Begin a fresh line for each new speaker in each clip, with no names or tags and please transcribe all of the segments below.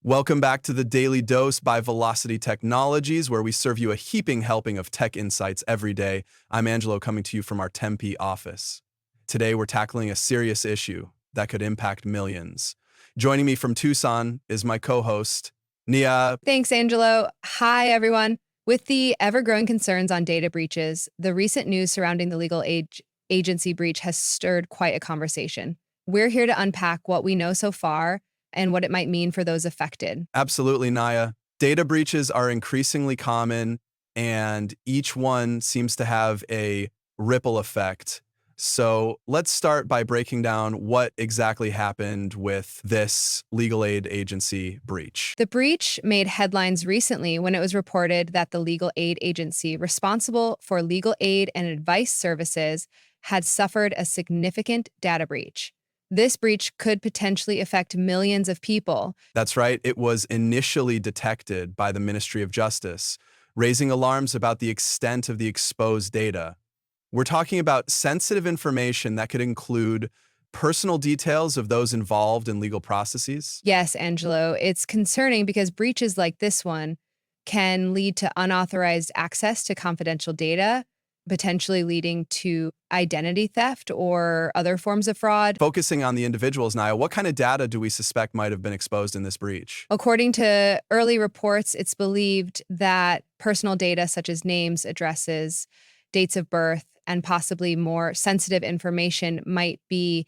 Welcome back to the Daily Dose by Velocity Technologies, where we serve you a heaping helping of tech insights every day. I'm Angelo, coming to you from our Tempe office. Today, we're tackling a serious issue that could impact millions. Joining me from Tucson is my co-host, Nia.
Thanks, Angelo. Hi, everyone. With the ever-growing concerns on data breaches, the recent news surrounding the legal agency breach has stirred quite a conversation. We're here to unpack what we know so far and what it might mean for those affected.
Absolutely, Nia. Data breaches are increasingly common, and each one seems to have a ripple effect. So let's start by breaking down what exactly happened with this legal aid agency breach.
The breach made headlines recently when it was reported that the legal aid agency responsible for legal aid and advice services had suffered a significant data breach. This breach could potentially affect millions of people.
That's right, it was initially detected by the Ministry of Justice, raising alarms about the extent of the exposed data. We're talking about sensitive information that could include personal details of those involved in legal processes.
Yes, Angelo, it's concerning because breaches like this one can lead to unauthorized access to confidential data, potentially leading to identity theft or other forms of fraud.
Focusing on the individuals, Nia, what kind of data do we suspect might have been exposed in this breach?
According to early reports, it's believed that personal data such as names, addresses, dates of birth, and possibly more sensitive information might be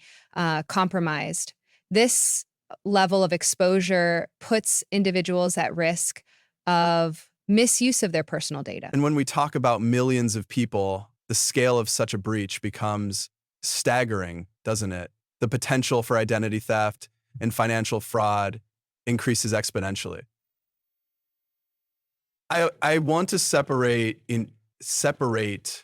compromised. This level of exposure puts individuals at risk of misuse of their personal data.
And when we talk about millions of people, the scale of such a breach becomes staggering, doesn't it? The potential for identity theft and financial fraud increases exponentially. I want to separate.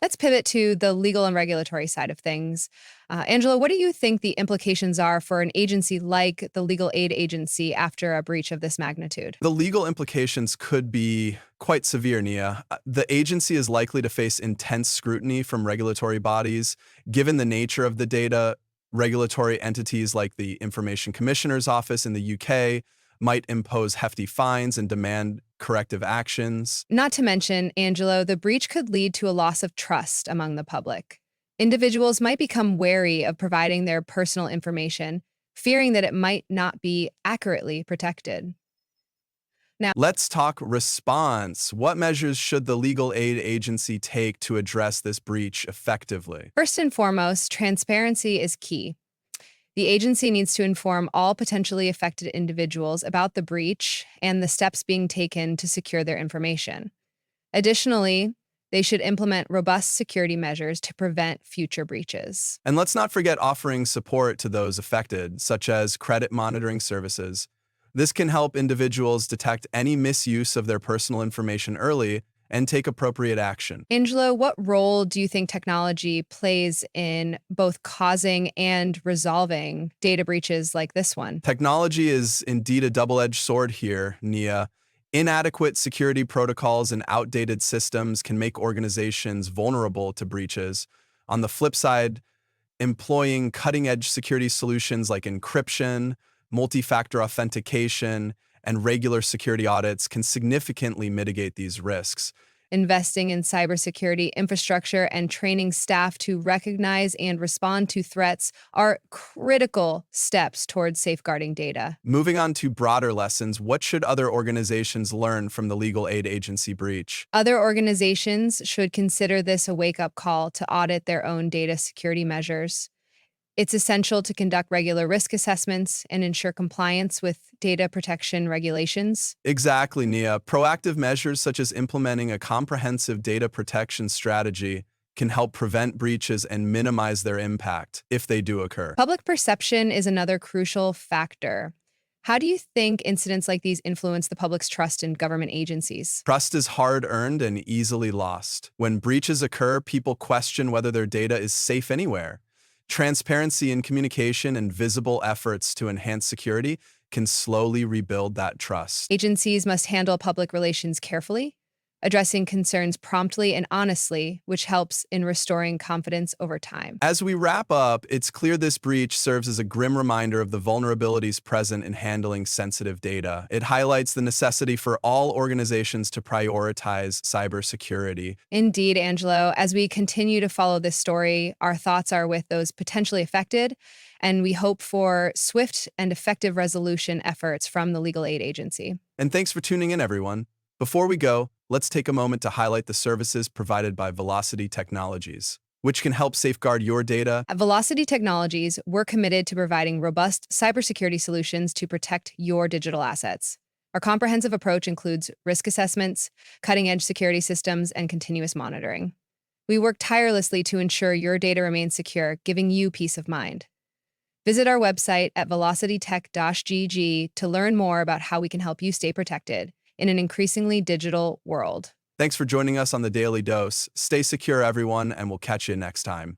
Let's pivot to the legal and regulatory side of things. Angela, what do you think the implications are for an agency like the legal aid agency after a breach of this magnitude?
The legal implications could be quite severe, Nia. The agency is likely to face intense scrutiny from regulatory bodies. Given the nature of the data, regulatory entities like the Information Commissioner's Office in the UK might impose hefty fines and demand corrective actions.
Not to mention, Angelo, the breach could lead to a loss of trust among the public. Individuals might become wary of providing their personal information, fearing that it might not be accurately protected. Now,
Let's talk response. What measures should the legal aid agency take to address this breach effectively?
first and foremost, transparency is key. The agency needs to inform all potentially affected individuals about the breach and the steps being taken to secure their information. Additionally, they should implement robust security measures to prevent future breaches.
And let's not forget offering support to those affected, such as credit monitoring services. This can help individuals detect any misuse of their personal information early and take appropriate action.
Angelo, what role do you think technology plays in both causing and resolving data breaches like this one?
Technology is indeed a double-edged sword here, Nia. Inadequate security protocols and outdated systems can make organizations vulnerable to breaches. On the flip side, employing cutting-edge security solutions like encryption, multi-factor authentication, and regular security audits can significantly mitigate these risks.
Investing in cybersecurity infrastructure and training staff to recognize and respond to threats are critical steps towards safeguarding data.
Moving on to broader lessons, what should other organizations learn from the legal aid agency breach?
Other organizations should consider this a wake-up call to audit their own data security measures. It's essential to conduct regular risk assessments and ensure compliance with data protection regulations.
Exactly, Nia. Proactive measures such as implementing a comprehensive data protection strategy can help prevent breaches and minimize their impact if they do occur.
Public perception is another crucial factor. How do you think incidents like these influence the public's trust in government agencies?
Trust is hard-earned and easily lost. When breaches occur, people question whether their data is safe anywhere. Transparency in communication and visible efforts to enhance security can slowly rebuild that trust.
Agencies must handle public relations carefully, addressing concerns promptly and honestly, which helps in restoring confidence over time.
As we wrap up, it's clear this breach serves as a grim reminder of the vulnerabilities present in handling sensitive data. It highlights the necessity for all organizations to prioritize cybersecurity.
Indeed, Angelo, as we continue to follow this story, our thoughts are with those potentially affected, and we hope for swift and effective resolution efforts from the legal aid agency.
And thanks for tuning in, everyone. Before we go, let's take a moment to highlight the services provided by Velocity Technologies, which can help safeguard your data.
At Velocity Technologies, we're committed to providing robust cybersecurity solutions to protect your digital assets. Our comprehensive approach includes risk assessments, cutting-edge security systems, and continuous monitoring. We work tirelessly to ensure your data remains secure, giving you peace of mind. Visit our website at velocitytech-gg to learn more about how we can help you stay protected in an increasingly digital world.
Thanks for joining us on the Daily Dose. Stay secure, everyone, and we'll catch you next time.